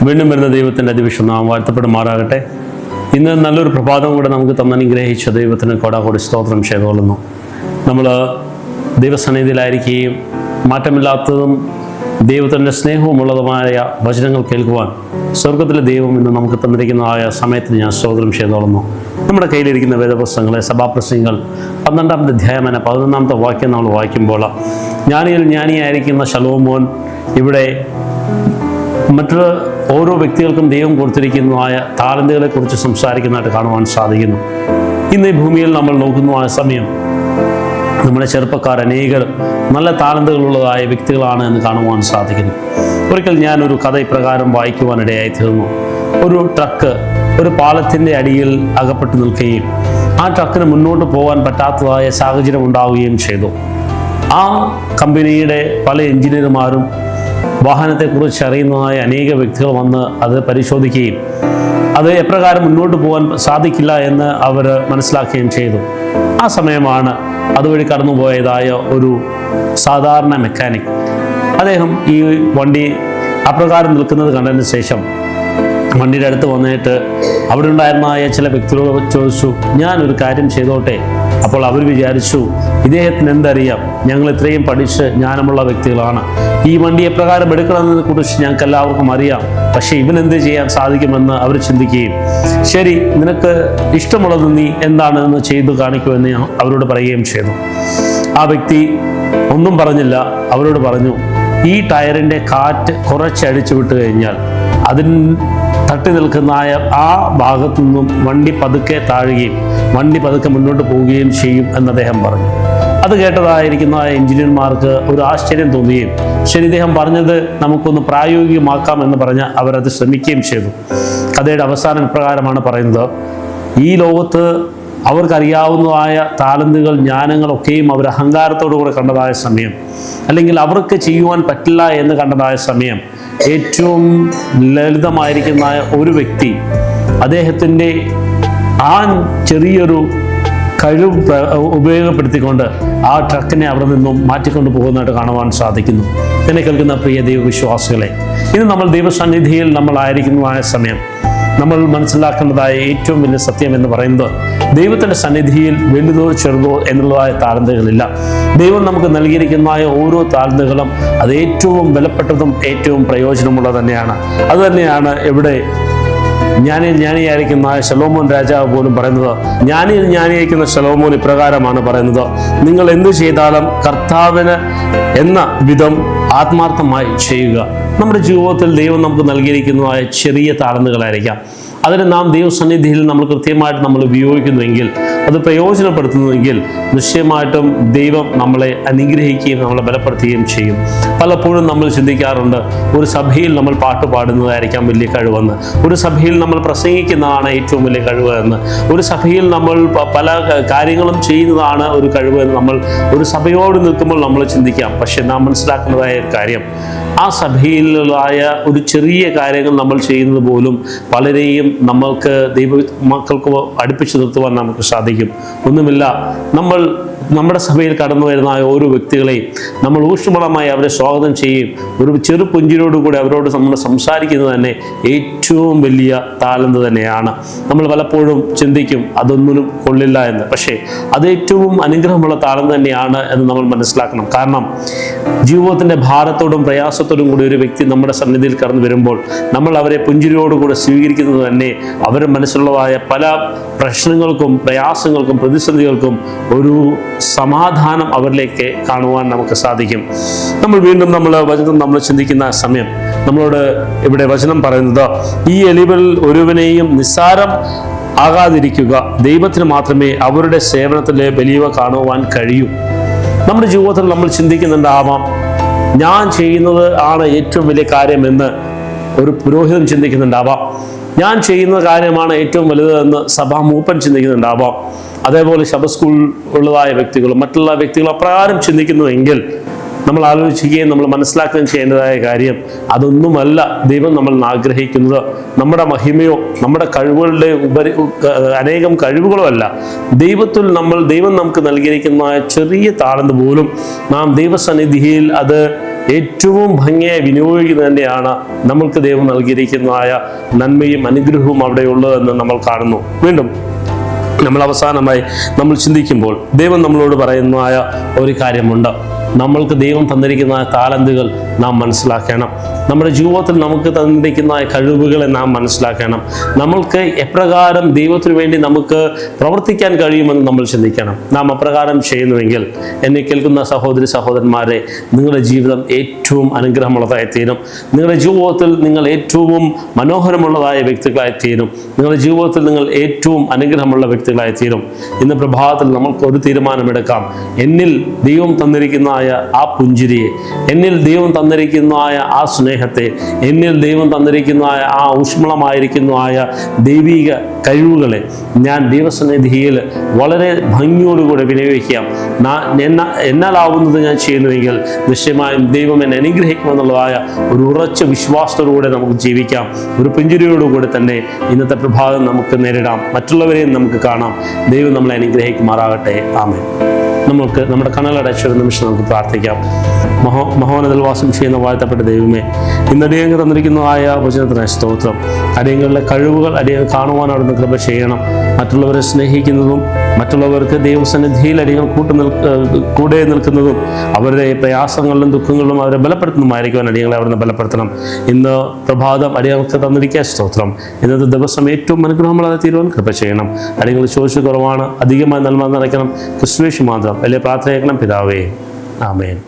വീണ്ടും വരുന്ന ദൈവത്തിൻ്റെ അതിവിശുദ്ധനാമം വാഴ്ത്തപ്പെടുമാറാകട്ടെ. ഇന്ന് നല്ലൊരു പ്രഭാതം കൂടെ നമുക്ക് തന്നനുഗ്രഹിച്ച ദൈവത്തിന് കോടാകോടി സ്തോത്രം ചെയ്തുകൊള്ളുന്നു. നമ്മൾ ദൈവസന്നിധിയിലായിരിക്കുകയും മാറ്റമില്ലാത്തതും ദൈവത്തിൻ്റെ സ്നേഹവുമുള്ളതുമായ വചനങ്ങൾ കേൾക്കുവാൻ സ്വർഗത്തിലെ ദൈവം ഇന്ന് നമുക്ക് തന്നിരിക്കുന്നതായ സമയത്തിന് ഞാൻ സ്തോത്രം ചെയ്തുകൊള്ളുന്നു. നമ്മുടെ കയ്യിലിരിക്കുന്ന വേദപുസ്തകങ്ങളെ സഭാപ്രസംഗങ്ങൾ 12-ാമത്തെ അധ്യായം 11-ാമത്തെ വാക്യം നമ്മൾ വായിക്കുമ്പോൾ ജ്ഞാനിയിൽ ജ്ഞാനിയായിരിക്കുന്ന ശലോമോൻ ഇവിടെ മറ്റു ഓരോ വ്യക്തികൾക്കും ദൈവം കൊടുത്തിരിക്കുന്നതായ താലന്തുകളെക്കുറിച്ച് സംസാരിക്കുന്നതായിട്ട് കാണുവാൻ സാധിക്കുന്നു. ഇന്ന് ഈ ഭൂമിയിൽ നമ്മൾ നോക്കുന്നതായ സമയം നമ്മുടെ ചെറുപ്പക്കാർ അനേകർ നല്ല താലന്തുകളുള്ളതായ വ്യക്തികളാണ് എന്ന് കാണുവാൻ സാധിക്കുന്നു. ഒരിക്കൽ ഞാനൊരു കഥ ഇപ്രകാരം വായിക്കുവാനിടയായി തീർന്നു. ഒരു ട്രക്ക് ഒരു പാലത്തിൻ്റെ അടിയിൽ അകപ്പെട്ടു നിൽക്കുകയും ആ ട്രക്കിന് മുന്നോട്ട് പോകാൻ പറ്റാത്തതായ സാഹചര്യം ഉണ്ടാവുകയും ചെയ്തു. ആ കമ്പനിയുടെ പല എഞ്ചിനീയർമാരും വാഹനത്തെക്കുറിച്ച് അറിയുന്നതായ അനേക വ്യക്തികൾ വന്ന് അത് പരിശോധിക്കുകയും അത് എപ്രകാരം മുന്നോട്ട് പോകാൻ സാധിക്കില്ല എന്ന് അവർ മനസ്സിലാക്കുകയും ചെയ്തു. ആ സമയമാണ് അതുവഴി കടന്നുപോയതായ ഒരു സാധാരണ മെക്കാനിക്. അദ്ദേഹം ഈ വണ്ടി അപ്രകാരം നിൽക്കുന്നത് കണ്ടതിന് ശേഷം വണ്ടിയുടെ അടുത്ത് വന്നിട്ട് അവിടെ ഉണ്ടായിരുന്നതായ ചില വ്യക്തികളോട് ചോദിച്ചു, ഞാനൊരു കാര്യം ചെയ്തോട്ടെ. അപ്പോൾ അവർ വിചാരിച്ചു, ഇദ്ദേഹത്തിന് എന്തറിയാം, ഞങ്ങൾ ഇത്രയും പഠിച്ച് ജ്ഞാനമുള്ള വ്യക്തികളാണ്, ഈ വണ്ടി എപ്രകാരം എടുക്കണമെന്നതിനെ കുറിച്ച് ഞങ്ങൾക്ക് എല്ലാവർക്കും അറിയാം, പക്ഷേ ഇവനെന്ത് ചെയ്യാൻ സാധിക്കുമെന്ന് അവർ ചിന്തിക്കുകയും, ശരി നിനക്ക് ഇഷ്ടമുള്ളത് നീ എന്താണെന്ന് ചെയ്തു കാണിക്കുമെന്ന് ഞാൻ അവരോട് പറയുകയും ചെയ്തു. ആ വ്യക്തി ഒന്നും പറഞ്ഞില്ല. അവരോട് പറഞ്ഞു, ഈ ടയറിൻ്റെ കാറ്റ് കുറച്ചടിച്ചു വിട്ട് കഴിഞ്ഞാൽ അതിന് തട്ടി നിൽക്കുന്ന ആ ഭാഗത്തു നിന്നും വണ്ടി പതുക്കെ താഴുകയും വണ്ടി പതുക്കെ മുന്നോട്ട് പോവുകയും ചെയ്യും എന്ന് അദ്ദേഹം പറഞ്ഞു. അത് കേട്ടതായിരിക്കുന്ന എഞ്ചിനീയർമാർക്ക് ഒരു ആശ്ചര്യം തോന്നുകയും ശരി ഇദ്ദേഹം പറഞ്ഞത് നമുക്കൊന്ന് പ്രായോഗികമാക്കാം എന്ന് പറഞ്ഞ് അവരത് ശ്രമിക്കുകയും ചെയ്തു. കഥയുടെ അവസാനം ഇപ്രകാരമാണ് പറയുന്നത്, ഈ ലോകത്ത് അവർക്കറിയാവുന്നതായ താലന്തുകൾ ജ്ഞാനങ്ങളൊക്കെയും അവർ അഹങ്കാരത്തോടു കൂടെ കണ്ടതായ സമയം, അല്ലെങ്കിൽ അവർക്ക് ചെയ്യുവാൻ പറ്റില്ല എന്ന് കണ്ടതായ സമയം, ഏറ്റവും ലളിതമായിരിക്കുന്ന ഒരു വ്യക്തി അദ്ദേഹത്തിൻ്റെ ആ ചെറിയൊരു കഴിവ് ഉപയോഗപ്പെടുത്തിക്കൊണ്ട് ആ ട്രക്കിനെ അവിടെ നിന്നും മാറ്റിക്കൊണ്ട് പോകുന്നതായിട്ട് കാണുവാൻ സാധിക്കുന്നു. എന്നെ കേൾക്കുന്ന പ്രിയ ദൈവവിശ്വാസികളെ, ഇന്ന് നമ്മൾ ദൈവസന്നിധിയിൽ നമ്മളായിരിക്കുന്നതായ സമയം നമ്മൾ മനസ്സിലാക്കേണ്ടതായ ഏറ്റവും വലിയ സത്യം എന്ന് പറയുന്നത്, ദൈവത്തിൻ്റെ സന്നിധിയിൽ വലുതോ ചെറുതോ എന്നുള്ളതായ താലന്തുകളില്ല. ദൈവം നമുക്ക് നൽകിയിരിക്കുന്നതായ ഓരോ താലന്തുകളും അത് ഏറ്റവും വിലപ്പെട്ടതും ഏറ്റവും പ്രയോജനമുള്ളത് തന്നെയാണ്. അതുതന്നെയാണ് ഇവിടെ ജ്ഞാനിയായിരിക്കുന്ന ശലോമോൻ രാജാവ് പോലും പറയുന്നത്. ജ്ഞാനിയായിരിക്കുന്ന ശലോമോൻ ഇപ്രകാരമാണ് പറയുന്നത്, നിങ്ങൾ എന്ത് ചെയ്താലും കർത്താവിന് എന്ന വിധം ആത്മാർത്ഥമായി ചെയ്യുക. നമ്മുടെ ജീവിതത്തിൽ ദൈവം നമുക്ക് നൽകിയിരിക്കുന്നതായ ചെറിയ താലന്തുകളായിരിക്കാം, അതിന് നാം ദൈവസന്നിധിയിൽ നമ്മൾ കൃത്യമായിട്ട് നമ്മൾ ഉപയോഗിക്കുന്നുവെങ്കിൽ, അത് പ്രയോജനപ്പെടുത്തുന്നുവെങ്കിൽ നിശ്ചയമായിട്ടും ദൈവം നമ്മളെ അനുഗ്രഹിക്കുകയും നമ്മളെ ബലപ്പെടുത്തുകയും ചെയ്യും. പലപ്പോഴും നമ്മൾ ചിന്തിക്കാറുണ്ട്, ഒരു സഭയിൽ നമ്മൾ പാട്ട് പാടുന്നതായിരിക്കാം വലിയ കഴിവെന്ന്, ഒരു സഭയിൽ നമ്മൾ പ്രസംഗിക്കുന്നതാണ് ഏറ്റവും വലിയ കഴിവ് എന്ന്, ഒരു സഭയിൽ നമ്മൾ പല കാര്യങ്ങളും ചെയ്യുന്നതാണ് ഒരു കഴിവ് എന്ന് നമ്മൾ ഒരു സഭയോട് നിൽക്കുമ്പോൾ നമ്മൾ ചിന്തിക്കാം. പക്ഷെ നാം മനസ്സിലാക്കുന്നതായ ഒരു കാര്യം, ആ സഭയിലായ ഒരു ചെറിയ കാര്യങ്ങൾ നമ്മൾ ചെയ്യുന്നത് പോലും പലരെയും നമ്മൾക്ക് ദൈവ മക്കൾക്ക് അടുപ്പിച്ച് നിർത്തുവാൻ നമുക്ക് സാധിക്കും. ഒന്നുമില്ല, നമ്മുടെ സഭയിൽ കടന്നു വരുന്ന ഓരോ വ്യക്തികളെയും നമ്മൾ ഊഷ്മളമായി അവരെ സ്വാഗതം ചെയ്യും, ഒരു ചെറു പുഞ്ചിരോടുകൂടി അവരോട് നമ്മൾ സംസാരിക്കുന്നത് തന്നെ ഏറ്റവും വലിയ താലന്ത് തന്നെയാണ്. നമ്മൾ പലപ്പോഴും ചിന്തിക്കും അതൊന്നിനും കൊള്ളില്ല എന്ന്, പക്ഷേ അത് ഏറ്റവും അനുഗ്രഹമുള്ള താലന്ത് തന്നെയാണ് എന്ന് നമ്മൾ മനസ്സിലാക്കണം. കാരണം ജീവിതത്തിൻ്റെ ഭാരത്തോടും പ്രയാസത്തോടും കൂടി ഒരു വ്യക്തി നമ്മുടെ സന്നിധിയിൽ കടന്നു വരുമ്പോൾ നമ്മൾ അവരെ പുഞ്ചിരിയോടുകൂടെ സ്വീകരിക്കുന്നത് തന്നെ അവരുടെ മനസ്സിലുള്ളതായ പല പ്രശ്നങ്ങൾക്കും പ്രയാസങ്ങൾക്കും പ്രതിസന്ധികൾക്കും ഒരു സമാധാനം അവരിലേക്ക് കാണുവാൻ നമുക്ക് സാധിക്കും. നമ്മൾ വീണ്ടും നമ്മൾ ചിന്തിക്കുന്ന സമയം നമ്മളോട് ഇവിടെ വചനം പറയുന്നത്, ഈ എളിവരിൽ ഒരുവനെയും നിസ്സാരം ആകാതിരിക്കുക, ദൈവത്തിന് മാത്രമേ അവരുടെ സേവനത്തിലെ വലിയവ കാണുവാൻ കഴിയൂ. നമ്മുടെ ജീവിതത്തിൽ നമ്മൾ ചിന്തിക്കുന്നുണ്ടാവാം, ഞാൻ ചെയ്യുന്നത് ആണ് ഏറ്റവും വലിയ കാര്യമെന്ന് ഒരു പുരോഹിതൻ ചിന്തിക്കുന്നുണ്ടാവാം, ഞാൻ ചെയ്യുന്ന കാര്യമാണ് ഏറ്റവും വലുതെന്ന് സഭാ മൂപ്പൻ ചിന്തിക്കുന്നുണ്ടാവാം. അതേപോലെ ശബസ്കൂൾ ഉള്ളതായ വ്യക്തികളും മറ്റുള്ള വ്യക്തികളും അപ്രകാരം ചിന്തിക്കുന്നുവെങ്കിൽ നമ്മൾ ആലോചിക്കുകയും നമ്മൾ മനസ്സിലാക്കുകയും ചെയ്യേണ്ടതായ കാര്യം, അതൊന്നുമല്ല ദൈവം നമ്മൾ ആഗ്രഹിക്കുന്നത്. നമ്മുടെ മഹിമയോ നമ്മുടെ കഴിവുകളുടെ അനേകം കഴിവുകളോ അല്ല. ദൈവം നമുക്ക് നൽകിയിരിക്കുന്ന ചെറിയ താലന്ത് പോലും നാം ദൈവസന്നിധിയിൽ അത് ഏറ്റവും ഭംഗിയായി വിനിയോഗിക്കുന്നത് തന്നെയാണ് നമ്മൾക്ക് ദൈവം നൽകിയിരിക്കുന്നതായ നന്മയും അനുഗ്രഹവും അവിടെ ഉള്ളതെന്ന് നമ്മൾ കാണുന്നു. വീണ്ടും നമ്മൾ അവസാനമായി നമ്മൾ ചിന്തിക്കുമ്പോൾ ദൈവം നമ്മളോട് പറയുന്നതായ ഒരു കാര്യമുണ്ട്. നമ്മൾക്ക് ദൈവം തന്നിരിക്കുന്ന താലന്തുകൾ നാം മനസ്സിലാക്കണം. നമ്മുടെ ജീവിതത്തിൽ നമുക്ക് തന്നിരിക്കുന്ന കഴിവുകളെ നാം മനസ്സിലാക്കണം. നമ്മൾക്ക് എപ്രകാരം ദൈവത്തിനു വേണ്ടി നമുക്ക് പ്രവർത്തിക്കാൻ കഴിയുമെന്ന് നമ്മൾ ചിന്തിക്കണം. നാം അപ്രകാരം ചെയ്യുന്നുവെങ്കിൽ എന്നെ കേൾക്കുന്ന സഹോദരി സഹോദരന്മാരെ, നിങ്ങളുടെ ജീവിതം ഏറ്റവും അനുഗ്രഹമുള്ളതായി തീരും. നിങ്ങളുടെ ജീവിതത്തിൽ നിങ്ങൾ ഏറ്റവും മനോഹരമുള്ളതായ വ്യക്തികളായി തീരും. നിങ്ങളുടെ ജീവിതത്തിൽ നിങ്ങൾ ഏറ്റവും അനുഗ്രഹമുള്ള വ്യക്തികളായി തീരും. ഇന്ന് പ്രഭാതത്തിൽ നമുക്ക് ഒരു തീരുമാനമെടുക്കാം. എന്നിൽ ദൈവം തന്നിരിക്കുന്ന ആ പുഞ്ചിരിയെ, എന്നിൽ ദൈവം തന്നിരിക്കുന്നതായ ആ സ്നേഹത്തെ, എന്നിൽ ദൈവം തന്നിരിക്കുന്നതായ ആ ഊഷ്മളമായിരിക്കുന്നതായ ദൈവിക കഴിവുകളെ ഞാൻ ദൈവസന്നിധിയിൽ വളരെ ഭംഗിയോടുകൂടെ വിനിയോഗിക്കാം. എന്നാലാവുന്നത് ഞാൻ ചെയ്യുന്നുവെങ്കിൽ നിശ്ചയമായും ദൈവം എന്നെ അനുഗ്രഹിക്കുമെന്നുള്ളതായ ഒരു ഉറച്ച വിശ്വാസത്തോടുകൂടെ നമുക്ക് ജീവിക്കാം. ഒരു പുഞ്ചിരിയോടുകൂടെ തന്നെ ഇന്നത്തെ പ്രഭാതം നമുക്ക് നേരിടാം. മറ്റുള്ളവരെയും നമുക്ക് കാണാം. ദൈവം നമ്മളെ അനുഗ്രഹിക്കുമാറാകട്ടെ. ആമേൻ. നമുക്ക് നമ്മുടെ കണ്ണുകളടച്ച ഒരു നിമിഷം നമുക്ക് പ്രാർത്ഥിക്കാം. മഹോന്നതയിൽ വാസം ചെയ്യുന്ന വാഴ്ത്തപ്പെട്ട ദൈവമേ, ഇന്ന് അടിയങ്ങൾ തന്നിരിക്കുന്നതായ വചനത്തിനായി സ്തോത്രം. അടിയങ്ങളുടെ കഴിവുകൾ അടിയങ്ങൾ കാണുവാൻ അവിടുന്ന് കൃപ ചെയ്യണം. മറ്റുള്ളവരെ സ്നേഹിക്കുന്നതും മറ്റുള്ളവർക്ക് ദൈവസന്നിധിയിൽ അടിയങ്ങൾ കൂടെ നിൽക്കുന്നതും അവരുടെ പ്രയാസങ്ങളിലും ദുഃഖങ്ങളിലും അവരെ ബലപ്പെടുത്തുന്നതുമായിരിക്കുവാൻ അടിയങ്ങളെ അവിടുന്ന് ബലപ്പെടുത്തണം. ഇന്ന് പ്രഭാതം അടിയങ്ങൾക്ക് തന്നിരിക്കാൻ സ്തോത്രം. ഇന്നത്തെ ദിവസം ഏറ്റവും അനുഗ്രഹമുള്ളതായി തീരുവാൻ കൃപ ചെയ്യണം. അടിയങ്ങൾ ചോദിച്ചു കുറവാണ്, അധികമായി നന്മ നിറയ്ക്കണം. ക്രിസ്തുവേശു മാത്രം വലിയ പ്രാർത്ഥന കേൾക്കണം പിതാവേ. ആമേൻ.